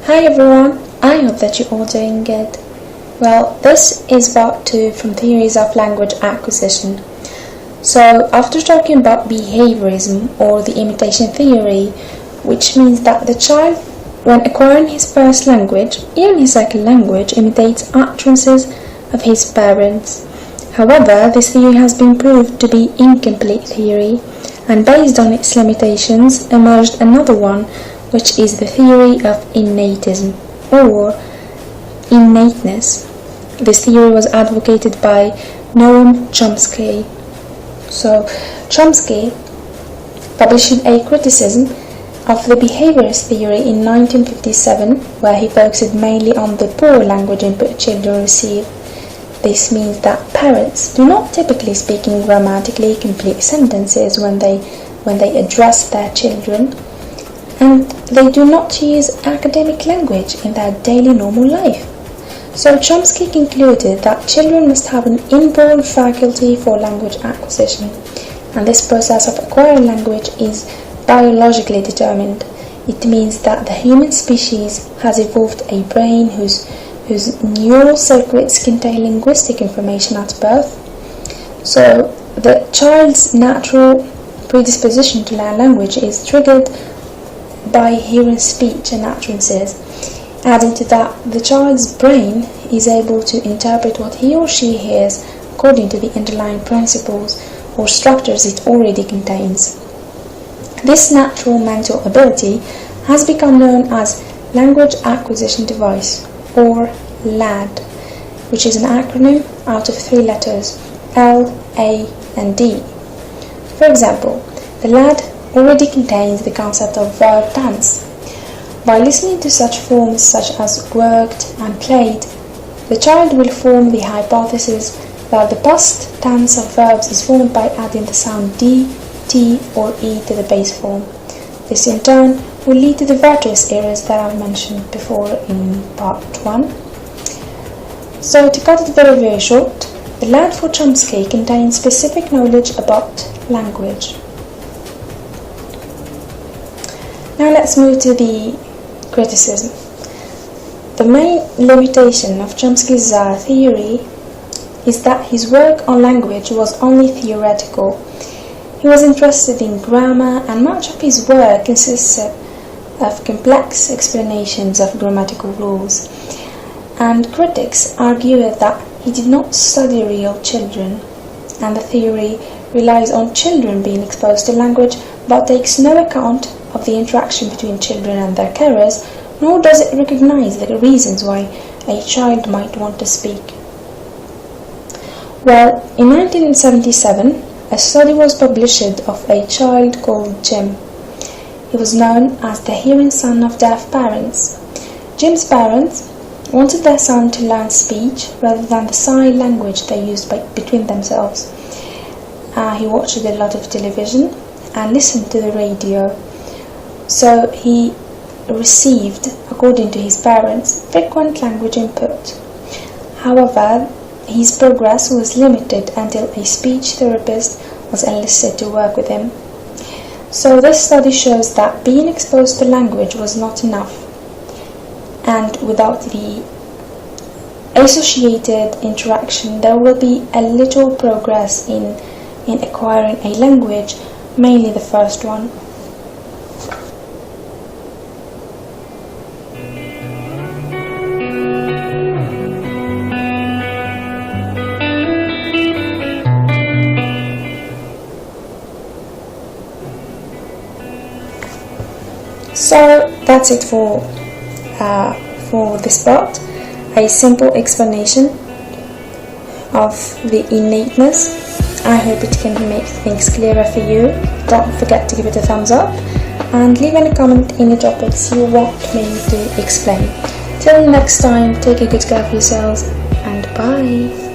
Hi everyone, I hope that you're all doing good. Well, this is part 2 from Theories of Language Acquisition. So, after talking about behaviorism or the imitation theory, which means that the child, when acquiring his first language, even his second language, imitates utterances of his parents. However, this theory has been proved to be incomplete theory, and based on its limitations emerged another one, which is the theory of innatism or innateness. This theory was advocated by Noam Chomsky. So, Chomsky published a criticism of the behaviorist theory in 1957, where he focused mainly on the poor language input children receive. This means that parents do not typically speak in grammatically complete sentences when they address their children, and they do not use academic language in their daily normal life. So Chomsky concluded that children must have an inborn faculty for language acquisition, and this process of acquiring language is biologically determined. It means that the human species has evolved a brain whose neural circuits contain linguistic information at birth. So the child's natural predisposition to learn language is triggered by hearing speech and utterances. Adding to that, the child's brain is able to interpret what he or she hears according to the underlying principles or structures it already contains. This natural mental ability has become known as Language Acquisition Device, or LAD, which is an acronym out of 3 letters, L, A, and D. For example, the LAD already contains the concept of verb tense. By listening to such forms such as worked and played, the child will form the hypothesis that the past tense of verbs is formed by adding the sound D, T, or E to the base form. This in turn will lead to the various errors that I've mentioned before in part 1. So to cut it very short, the LAD for Chomsky contains specific knowledge about language. Now let's move to the criticism. The main limitation of Chomsky's theory is that his work on language was only theoretical. He was interested in grammar, and much of his work consists of complex explanations of grammatical rules. And critics argued that he did not study real children, and the theory relies on children being exposed to language but takes no account of the interaction between children and their carers, nor does it recognize the reasons why a child might want to speak. Well, in 1977, a study was published of a child called Jim. He was known as the hearing son of deaf parents. Jim's parents wanted their son to learn speech rather than the sign language they used between themselves. He watched a lot of television and listened to the radio. So he received, according to his parents, frequent language input. However, his progress was limited until a speech therapist was enlisted to work with him. So this study shows that being exposed to language was not enough, and without the associated interaction there will be a little progress in acquiring a language, mainly the first one. So that's it for this part, a simple explanation of the innateness. I hope it can make things clearer for you. Don't forget to give it a thumbs up and leave any comment in the topics you want me to explain. Till next time, take a good care of yourselves and bye.